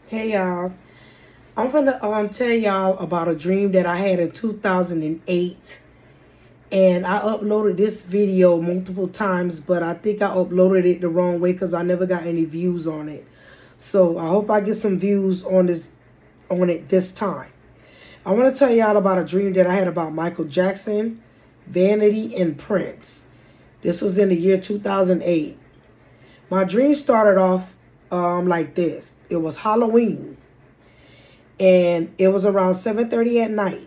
Hey y'all, I'm gonna tell y'all about a dream that I had in 2008, and I uploaded this video multiple times, but I think I uploaded it the wrong way because I never got any views on it. So I hope I get some views on it this time. I want to tell y'all about a dream that I had about Michael Jackson, Vanity, and Prince. This was in the year 2008. My dream started off like this. It was Halloween, and it was around 7:30 at night.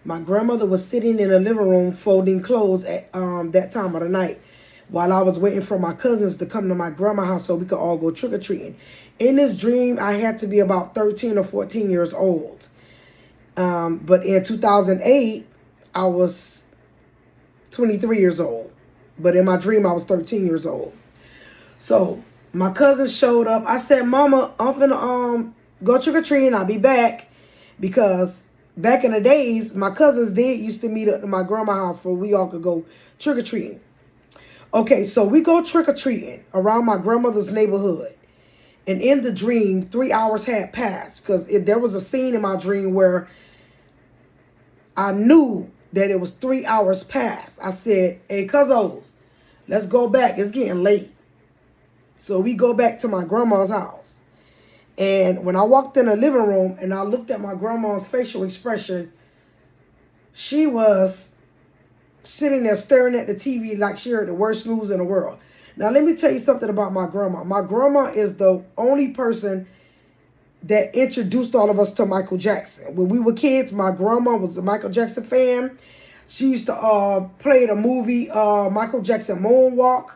My grandmother was sitting in the living room folding clothes at that time of the night while I was waiting for my cousins to come to my grandma's house so we could all go trick-or-treating. In this dream, I had to be about 13 or 14 years old. But in 2008, I was 23 years old. But in my dream, I was 13 years old. So my cousins showed up. I said, Mama, I'm finna go trick-or-treating. I'll be back. Because back in the days, my cousins did used to meet up at my grandma's house for we all could go trick-or-treating. Okay, so we go trick-or-treating around my grandmother's neighborhood. And in the dream, 3 hours had passed. Because there was a scene in my dream where I knew that it was 3 hours past. I said, hey, cousins, let's go back. It's getting late. So we go back to my grandma's house. And when I walked in the living room and I looked at my grandma's facial expression, she was sitting there staring at the TV like she heard the worst news in the world. Now, let me tell you something about my grandma. My grandma is the only person that introduced all of us to Michael Jackson. When we were kids, my grandma was a Michael Jackson fan. She used to play the movie Michael Jackson Moonwalk.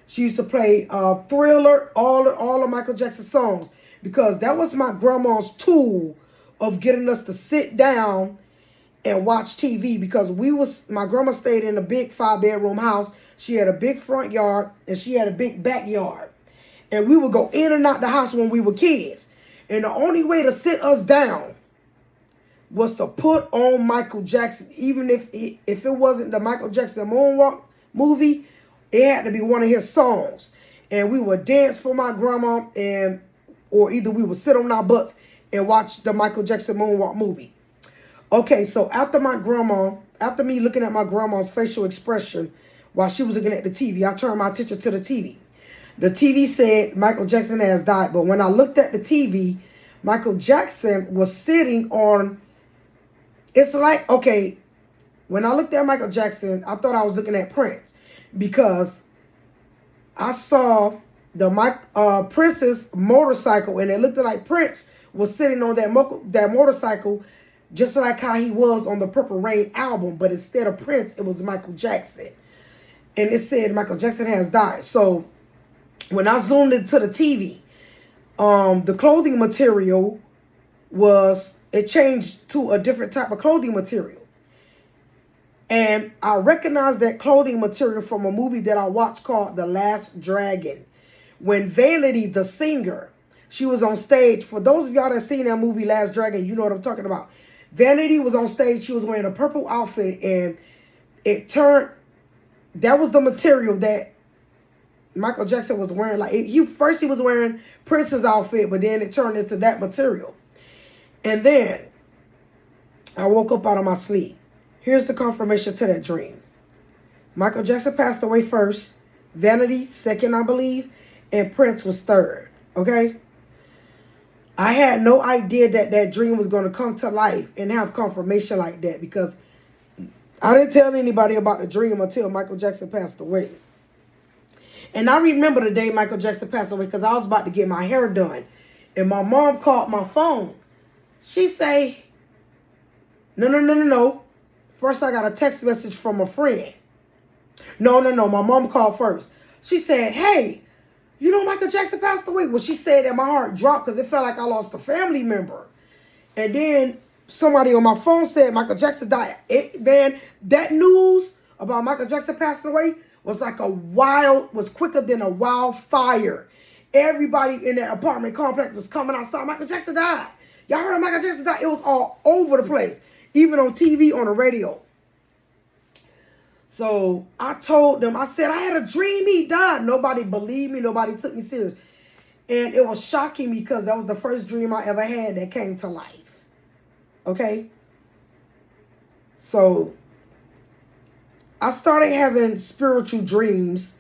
She used to play Thriller, all of Michael Jackson's songs, because that was my grandma's tool of getting us to sit down and watch TV. Because my grandma stayed in a big 5-bedroom house. She had a big front yard and she had a big backyard. And we would go in and out the house when we were kids. And the only way to sit us down was to put on Michael Jackson. Even if it wasn't the Michael Jackson Moonwalk movie, it had to be one of his songs. And we would dance for my grandma, or either we would sit on our butts and watch the Michael Jackson Moonwalk movie. Okay, so after me looking at my grandma's facial expression while she was looking at the TV, I turned my attention to the TV. The TV said Michael Jackson has died. But when I looked at the TV, Michael Jackson was sitting on, it's like, okay, when I looked at Michael Jackson, I thought I was looking at Prince. Because I saw the Prince's motorcycle, and it looked like Prince was sitting on that motorcycle, just like how he was on the Purple Rain album. But instead of Prince, it was Michael Jackson. And it said Michael Jackson has died. So when I zoomed into the TV, the clothing material it changed to a different type of clothing material. And I recognized that clothing material from a movie that I watched called The Last Dragon. When Vanity, the singer, she was on stage. For those of y'all that seen that movie Last Dragon, you know what I'm talking about. Vanity was on stage. She was wearing a purple outfit, and that was the material that Michael Jackson was wearing. First he was wearing Prince's outfit, but then it turned into that material. And then I woke up out of my sleep. Here's the confirmation to that dream. Michael Jackson passed away first, Vanity second, I believe, and Prince was third. Okay? I had no idea that dream was going to come to life and have confirmation like that, because I didn't tell anybody about the dream until Michael Jackson passed away. And I remember the day Michael Jackson passed away because I was about to get my hair done. And my mom called my phone. She say, no. First, I got a text message from a friend. No. My mom called first. She said, hey, you know Michael Jackson passed away? Well, she said that my heart dropped because it felt like I lost a family member. And then somebody on my phone said Michael Jackson died. Man, that news about Michael Jackson passing away was quicker than a wildfire. Everybody in that apartment complex was coming outside. Michael Jackson died. Y'all heard of Michael Jackson died? It was all over the place. Even on TV, on the radio. So I told them, I said, I had a dream he died. Nobody believed me. Nobody took me serious. And it was shocking because that was the first dream I ever had that came to life. Okay? So, I started having spiritual dreams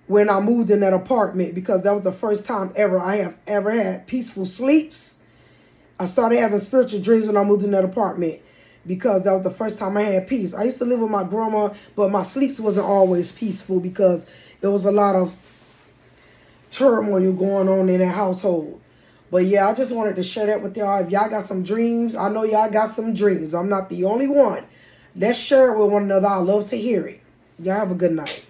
when I moved in that apartment because that was the first time ever I have ever had peaceful sleeps. I started having spiritual dreams when I moved in that apartment because that was the first time I had peace. I used to live with my grandma, but my sleeps wasn't always peaceful because there was a lot of turmoil going on in that household. But yeah, I just wanted to share that with y'all. If y'all got some dreams, I know y'all got some dreams. I'm not the only one. Let's share it with one another. I love to hear it. Y'all have a good night.